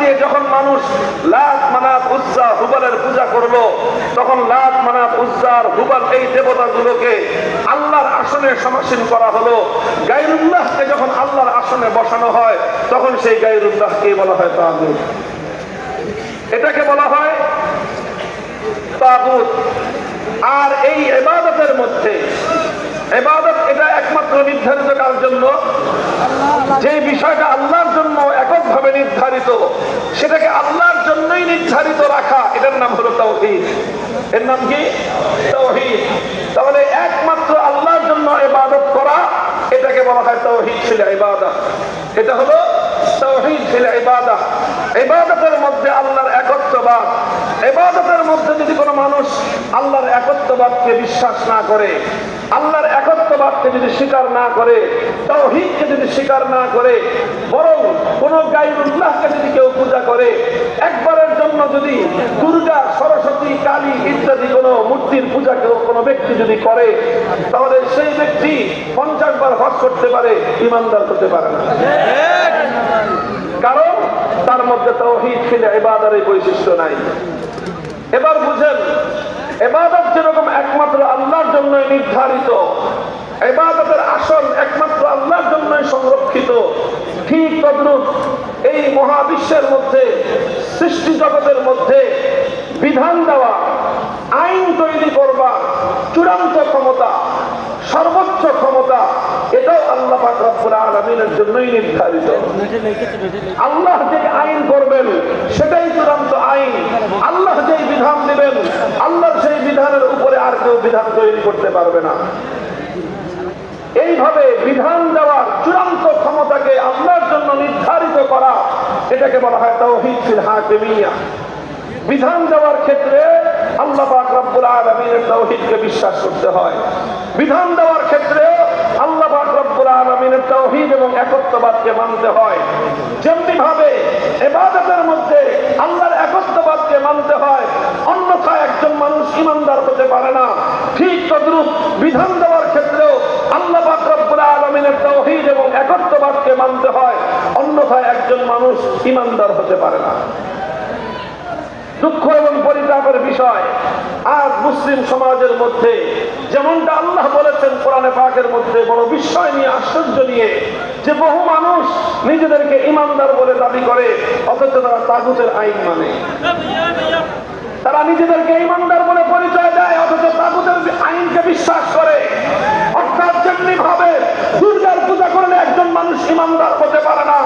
আগে যখন মানুষ লাত মানাত উজ্জা হুবালের পূজা করলো, তখন লাত মানাত উজ্জার হুবাল এই দেবতাগুলোকে আল্লাহর আসনে সমাসীন করা হলো। গায়রুল্লাহকে যখন আল্লাহর আসনে বসানো হয়, তখন সেই গায়রুল্লাহকে বলা হয় তাগুত। এটাকে বলা হয় তাগুত। আর এই ইবাদতের মধ্যে, ইবাদত এটা একমাত্র নির্ধারিত কার জন্য? যে বিষয়টা আল্লাহর জন্য এককভাবে নির্ধারিত, সেটাকে আল্লাহর জন্যই নির্ধারিত রাখা, এটার নাম হলো তাওহীদ। এর নাম কি? তাওহীদ। তাহলে একমাত্র আল্লাহর জন্য ইবাদত করা, এটাকে বলা হয় তাওহীদ ফিল ইবাদাহ। এটা হলো তাওহীদ ফিল ইবাদাহ। ইবাদতের মধ্যে আল্লাহর একত্ববাদ। ইবাদতের মধ্যে যদি কোনো মানুষ আল্লাহর একত্ববাদকে বিশ্বাস না করে, আল্লাহর একত্ববাদকে যদি স্বীকার না করে, তাওহীদকে যদি স্বীকার না করে, বরং কোন গায়রুল্লাহকে যদি কেউ পূজা করে, একবারের জন্য যদি দুর্গা, সরস্বতী, কালী ইত্যাদি কোনো মূর্তির পূজা কেউ কোনো ব্যক্তি যদি করে, তাহলে সেই ব্যক্তি 50 বার হজ করতে পারে, ঈমানদার হতে পারে না। কারণ তার মধ্যে তাওহীদ ফিল ইবাদাতের বৈশিষ্ট্য নাই। এবার বুঝেন, ইবাদত যেরকম একমাত্র আল্লাহর জন্যই নির্ধারিত, ইবাদতের আসল একমাত্র আল্লাহর জন্যই সংরক্ষিত, ঠিক তদ্রূপ এই মহাবিশ্বের মধ্যে, সৃষ্টি জগতের মধ্যে বিধান দেওয়া, আইন তৈরি করবা চূড়ান্ত ক্ষমতা, সর্বোচ্চ ক্ষমতা, এটাও আল্লাহ পাক রব্বুল আলামিনের জন্যই নির্ধারিত। আল্লাহ যে আইন করবেন সেটাই চূড়ান্ত আইন। আল্লাহ যেই বিধান দিবেন, আল্লাহর সেই বিধানের উপরে আর কেউ বিধান তৈরি করতে পারবে না। এইভাবে বিধান দেওয়ার চূড়ান্ত ক্ষমতাকে আল্লাহর জন্য নির্ধারিত করা, এটাকে বলা হয় তাওহীদ ফিল হাকিমিয়া। বিধান দেওয়ার ক্ষেত্রে আল্লাহ পাক রব্বুল আলামিনের তাওহীদকে বিশ্বাস করতে হয়। বিধান দেওয়ার ক্ষেত্রে আল্লাহ পাক রব্বুল আলামিনের তাওহীদ এবং একত্ববাদকে মানতে হয়। যেমনি ভাবে ইবাদতের মধ্যে আল্লাহর একত্ববাদকে মানতে হয়, অন্যথায় একজন মানুষ ঈমানদার হতে পারে না। ঠিক তদ্রূপ বিধান দেওয়ার ক্ষেত্রেও আল্লাহ পাক রব্বুল আলামিনের তাওহীদ এবং একত্ববাদকে মানতে হয়, অন্যথায় একজন মানুষ ঈমানদার হতে পারে না। দুঃখ এবং পরিতাপের বিষয়, আজ মুসলিম সমাজের মধ্যে যেমনটা আল্লাহ বলেছেন কোরআনে পাকের মধ্যে, বড় বিস্ময় নিয়ে, আশ্চর্য নিয়ে, যে বহু মানুষ নিজেদেরকে ঈমানদার বলে দাবি করে, অথচ তারা তাগুতের আইন মানে। তারা নিজেদেরকে ঈমানদার বলে পরিচয় দেয়, অথচ তাগুতের আইনকে বিশ্বাস করে। অর্থাৎ যেমনি ভাবে দুর্গার পূজা করলে একজন মানুষ ঈমানদার হতে পারে না,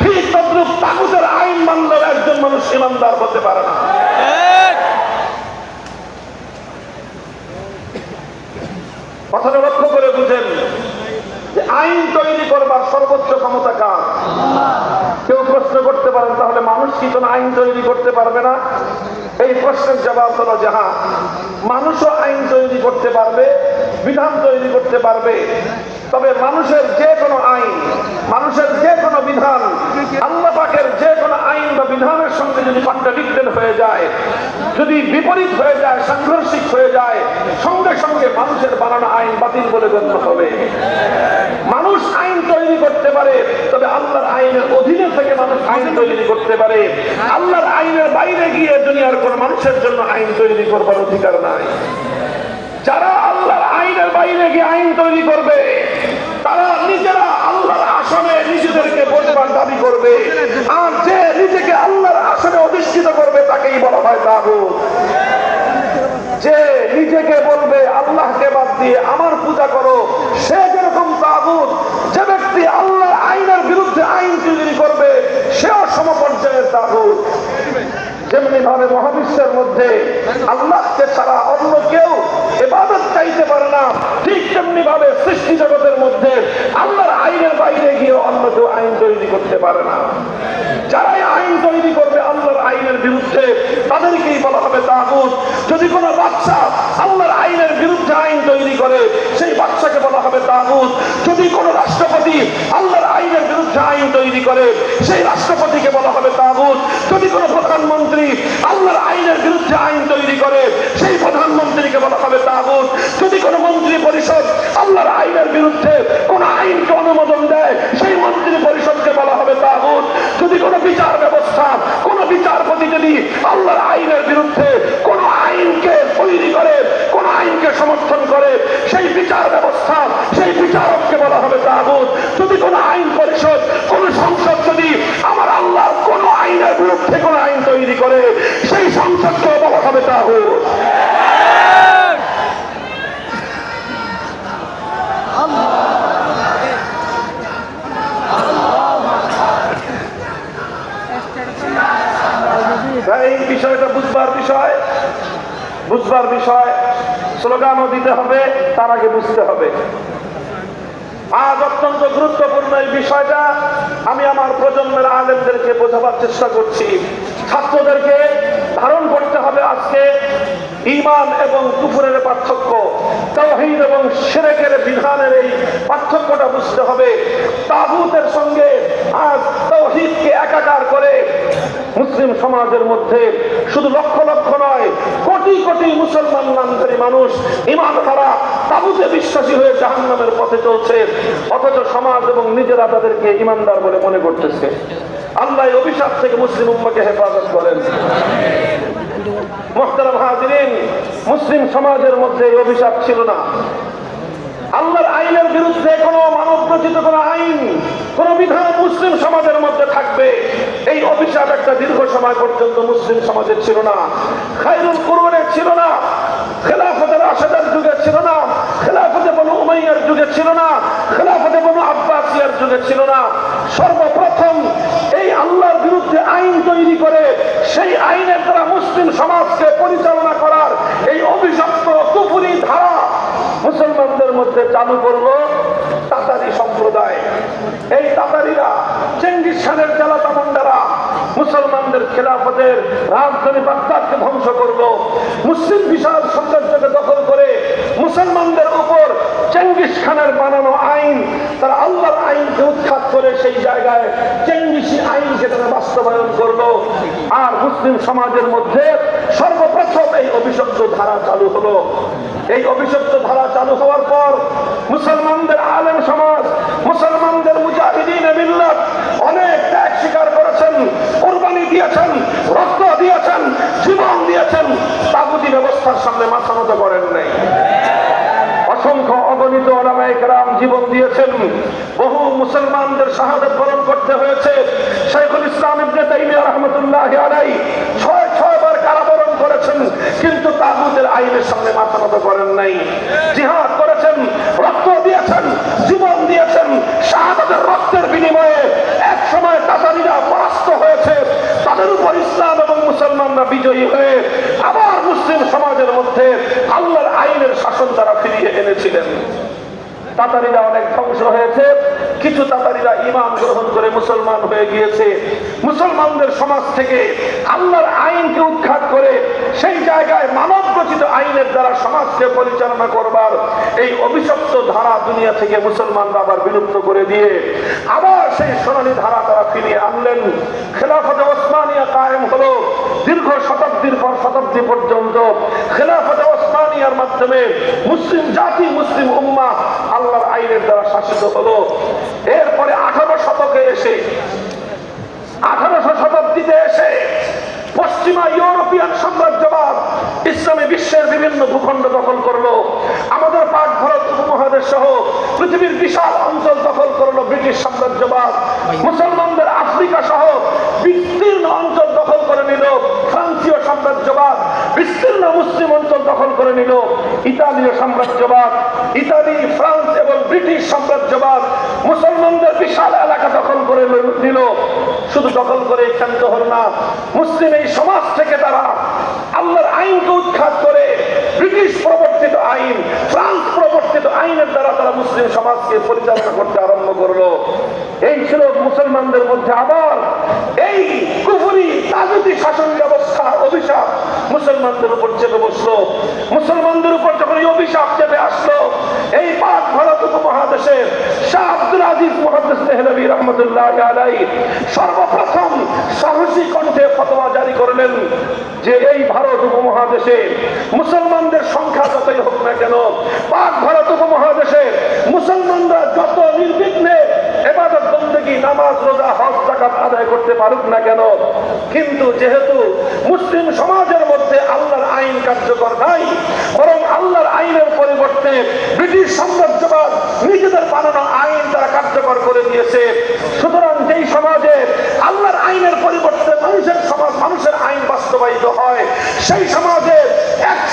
ঠিক তদ্রূপ তাগুতের আইন মানলে একজন মানুষ ঈমানদার হতে পারে না। কথাটা লক্ষ্য করে বুঝেন যে আইন তৈরি করবার সর্বোচ্চ ক্ষমতা কার? কেউ প্রশ্ন করতে পারেন, তাহলে মানুষ কি কোনো আইন তৈরি করতে পারবে না? এই প্রশ্নের জবাব হলো যে হ্যাঁ, মানুষও আইন তৈরি করতে পারবে, বিধান তৈরি করতে পারবে। তবে মানুষের যে কোনো আইন, মানুষের যে কোনো বিধান, আল্লাহ পাকের যে কোনো আইন বা বিধানের সঙ্গে যদি কন্ট্রাডিক্টেড হয়ে যায়, যদি বিপরীত হয়ে যায়, সাংঘর্ষিক হয়ে যায়, সঙ্গে সঙ্গে মানুষের বানানো আইন বাতিল বলে গণ্য হবে। মানুষ আইন তৈরি করতে পারে, তবে আল্লাহর আইনের অধীনে থেকে মানুষ আইন তৈরি করতে পারে। আল্লাহর আইনের বাইরে গিয়ে দুনিয়ার কোন মানুষের জন্য আইন তৈরি করবার অধিকার নাই। যারা আল্লাহর আইনের বাইরে গিয়ে আইন তৈরি করবে, তারা নিজেরা আল্লাহর আসনে নিজেদেরকে বসবার দাবি করবে, আর যে নিজেকে আল্লাহর আসনে অধিষ্ঠিত করবে তাকেই বলা হয় তাগুত। যে নিজেকে বলবে আল্লাহকে বাদ দিয়ে আমার পূজা করো, সে যেরকম তাগুত। যে ব্যক্তি আল্লাহর আইনের বিরুদ্ধে আইন তৈরি করবে, সেও সমপর্যায়ের তাগুত। যেমনি ভাবে মহাবিশ্বের মধ্যে আল্লাহকে ছাড়া অন্য কেউ ইবাদত চাইতে পারে না, ঠিক তেমনি ভাবে সৃষ্টি জগতের মধ্যে আল্লাহর আইনের বাইরে গিয়ে অন্য কেউ আইন তৈরি করতে পারে না। যারাই আইন তৈরি করবে আল্লাহর আইনের বিরুদ্ধে, তাদেরকেই বলা হবে তাগুত। যদি কোনো বাদশা আল্লাহর আইনের বিরুদ্ধে আইন তৈরি করে, সেই বাদশাকে বলা হবে তাগুত। যদি কোনো রাষ্ট্রপতি আল্লাহর আইনের বিরুদ্ধে আইন তৈরি করে, সেই রাষ্ট্রপতিকে বলা হবে তাগুত। যদি কোনো প্রধানমন্ত্রী আল্লাহর আইনের বিরুদ্ধে আইন তৈরি করে, সেই প্রধানমন্ত্রীকে বলা হবে তাগুত। যদি কোনো মন্ত্রী পরিষদ আল্লাহর আইনের বিরুদ্ধে কোন আইনকে অনুমোদন দেয়, সেই মন্ত্রী পরিষদকে বলা হবে তাগুত। যদি কোনো বিচার ব্যবস্থা কোন যদি আল্লাহর আইনের বিরুদ্ধে কোন আইনকে তৈরি করে, কোন আইনকে সমর্থন করে, সেই বিচার ব্যবস্থা, সেই বিচারককে বলা হবে তাগুত। যদি কোন আইন পরিষদ, কোন সংসদ যদি আমার আল্লাহর কোন আইনের বিরুদ্ধে কোন আইন তৈরি করে, সেই সংসদকে বলা হবে তাগুত। এই বিষয়টা বুঝবার বিষয়, স্লোগানও দিতে হবে, তার আগে বুঝতে হবে। আজ অত্যন্ত গুরুত্বপূর্ণ এই বিষয়টা আমি আমার প্রজন্মের আলেমদেরকে বোঝাবার চেষ্টা করছি। ছাত্রদেরকে ধারণ করতে হবে আজকে ঈমান এবং কুফরের পার্থক্য, তাওহীদ এবং শিরকের বিধানের এই পার্থক্যটা বুঝতে হবে। তাগুতের সঙ্গে আজ তাওহীদকে একাকার করে মুসলিম সমাজের মধ্যে শুধু লক্ষ লক্ষ নয়, কোটি কোটি মুসলমান নামধারী মানুষ ঈমান হারা তাগুতে বিশ্বাসী হয়ে জাহান্নামের পথে চলছে, অথচ সমাজ এবং নিজেরা তাদেরকে ঈমানদার বলে মনে করতেছে। আল্লাহ এই অভিশাপ থেকে মুসলিম উম্মাহকে হেফাজত করেন। মুহতারাম হাজিরিন, মুসলিম সমাজের মধ্যে এই অভিশাপ ছিল না। আল্লাহর আইনের বিরুদ্ধে কোন মানব রচিত কোন আইন, কোন বিধান মুসলিম সমাজের মধ্যে থাকবে, এই অভিশাপ একটা দীর্ঘ সময় পর্যন্ত মুসলিম সমাজের ছিল না। খায়রুল কুরুনের ছিল না, খেলাফতে রাশেদার যুগে ছিল না, খেলাফতে বনু উমাইয়ার যুগে ছিল না, খেলাফতে বনু আব্বাসিয়ার যুগে ছিল না। সর্বপ্রথম এই আল্লাহর বিরুদ্ধে আইন তৈরি করে সেই আইনের দ্বারা মুসলিম সমাজকে পরিচালনা করার এই অভিশপ্ত কুফরি ধারা মুসলমানদের মধ্যে চালু করলো তাতারি সম্প্রদায়। এই তাতারিরা, চেঙ্গিস খানের চালাতামন্ডারা মুসলমানদের খেলাফতের রাজধানী বাগদাদকে ধ্বংস করলো। মুসলিম বিশাল সাম্রাজ্যকে দখল করে মুসলমানদের উপর চেঙ্গিস খানের বানানো আইন, তারা আল্লাহর আইনকে উৎখাত করে সেই জায়গায় চেঙ্গিসি আইনকে তারা বাস্তবায়ন করলো। আর মুসলিম সমাজের মধ্যে সর্বপ্রথম এই অভিশপ্ত ধারা চালু হলো। এই অভিশপ্ত ধারা চালু হওয়ার পর মুসলমানদের আলেম সমাজ, মুসলমানদের মুজাহিদিনে মিল্লাত অনেক ত্যাগ স্বীকার করেছেন, কুরবানি দিয়েছেন, রক্ত দিয়েছেন, জীবন দিয়েছেন, তাগুতি ব্যবস্থার সামনে মাথা নত করেন নাই। অসংখ্য অগণিত উলামায়ে কেরাম জীবন দিয়েছেন, বহু মুসলমানদের শাহাদাত বরণ করতে হয়েছে। শাইখুল ইসলাম ইবনে তাইমিয়া রাহমাতুল্লাহি আলাইহি ৬ বার কারাবরণ করেছেন, কিন্তু তাগুতের আইনের সামনে মাথা নত করেন নাই। জিহাদ করেছেন, রক্ত দিয়েছেন, জীবন দিয়েছেন। শাহাদাতের রক্তের বিনিময়ে এক সময় তাতারিরা পরাস্ত হয়েছে, তাদের উপর ইসলাম এবং মুসলমানরা বিজয়ী হয়ে আবার মুসলিম সমাজের মধ্যে আল্লাহর আইনের শাসন তারা ফিরিয়ে এনেছিলেন। তাতারিরা অনেক ধ্বংস হয়েছে, কিছু তাতারিরা ঈমান গ্রহণ করে মুসলমান হয়ে গিয়েছে। মুসলমানদের সমাজ থেকে আল্লাহর আইনকে উৎখাত করে সেই জায়গায় মানব রচিত আইনের দ্বারা সমাজকে পরিচালনা করবার এই অভিশপ্ত ধারা দুনিয়া থেকে মুসলমানরা আবার বিলুপ্ত করে দিয়ে আবার সেই সোনালী ধারা তারা ফিরিয়ে আনলেন। খেলাফতে ওসমানিয়া কায়েম হলো দীর্ঘ শতাব্দীর পর শতাব্দী পর্যন্ত। খেলাফতে ওসমানিয়ার মাধ্যমে মুসলিম জাতি, মুসলিম উম্মাহ আল্লাহর আইনের দ্বারা শাসিত হলো। এরপরে 18 শতকে এসে, 18শো শতাব্দীতে এসে পশ্চিমা ইউরোপিয়ান সাম্রাজ্যবাদ ইসলামী বিশ্বের বিভিন্ন ভূখণ্ড দখল করলো। আমাদের পাক ভারত উপমহাদেশ সহ পৃথিবীর বিশাল অঞ্চল দখল করলো ব্রিটিশ সাম্রাজ্যবাদ। মুসলমানদের আফ্রিকা সহ বিস্তীর্ণ অঞ্চল দখল করে নিল ফ্রান্সীয় সাম্রাজ্যবাদ। বিস্তীর্ণ মুসলিম অঞ্চল দখল করে নিল ইতালীয় সাম্রাজ্যবাদ। ইতালি, ফ্রান্স এবং ব্রিটিশ সাম্রাজ্যবাদ মুসলমানদের বিশাল এলাকা দখল করে নিল। শুধু দখল করে ক্ষান্ত হল না, মুসলিম এই সমাজ থেকে তারা আল্লাহর আইনকে উৎখাত করে ব্রিটিশ প্রবর্তিত আইন, ফ্রান্স প্রবর্তিত আইনের দ্বারা তারা মুসলিম সমাজকে পরিচালনা করতে আরম্ভ করলো। এই ছিল মুসলমানদের মধ্যে আবার এই কুফরি তাগুতি শাসন ব্যবস্থার অভিশাপ মুসলমানদের উপর চেপে বসলো। মুসলমানদের উপর যখন এই অভিশাপ চেপে আসলো, এই পাক ভারত উপমহাদেশের শাহ আব্দুল আজিজ মুহাদ্দিস দেহলভী রাহমাতুল্লাহি আলাইহি সর্বপ্রথম সাহসী কণ্ঠে ফতোয়া জারি করলেন যে এই ভারত উপমহাদেশে মুসলমানদের সংখ্যা যতই হোক না কেন, পাক ভারত উপমহাদেশে মুসলমানরা যত নির্বিঘ্নে ইবাদত বন্দেগী নামাজ রোজা হজ যাকাত আদায় করতে পারুক না কেন, কিন্তু যেহেতু মুসলিম সমাজের মধ্যে আল্লাহর আইন কার্যকর নাই, বরং আল্লাহর আইনের পরিবর্তে ব্রিটিশ সাম্রাজ্যবাদ নিজেদের বানানো আইন তারা কার্যকর করে দিয়েছে। সুতরাং যেই সমাজে আল্লাহর আইনের পরিবর্তে মানুষের আইন বাস্তবায়িত হয়, সেই সমাজে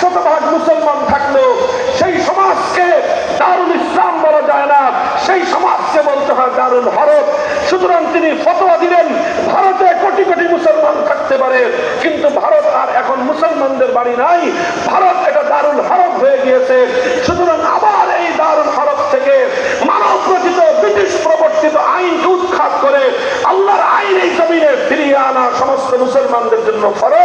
100% মুসলমান থাকলেও সেই সমাজকে দারুল ইসলাম বলা যায় না, সেই সমাজকে বলতে হয় দারুল হরব। সুতরাং তিনি ফতোয়া দিলেন ভারতে কোটি কোটি মুসলমান থাকতে পারে, কিন্তু ভারত আর এখন মুসলমানদের বাড়ি নাই, ভারত এটা দারুল হরব হয়ে গিয়েছে। সুতরাং আবার এই দারুল হরব থেকে মানব রচিত ব্রিটিশ প্রবর্তিত আইনকে উৎখাত করে আল্লাহর আইন এই জমিনে ফিরিয়ে আনা সমস্ত মুসলমানদের জন্য ফরজ।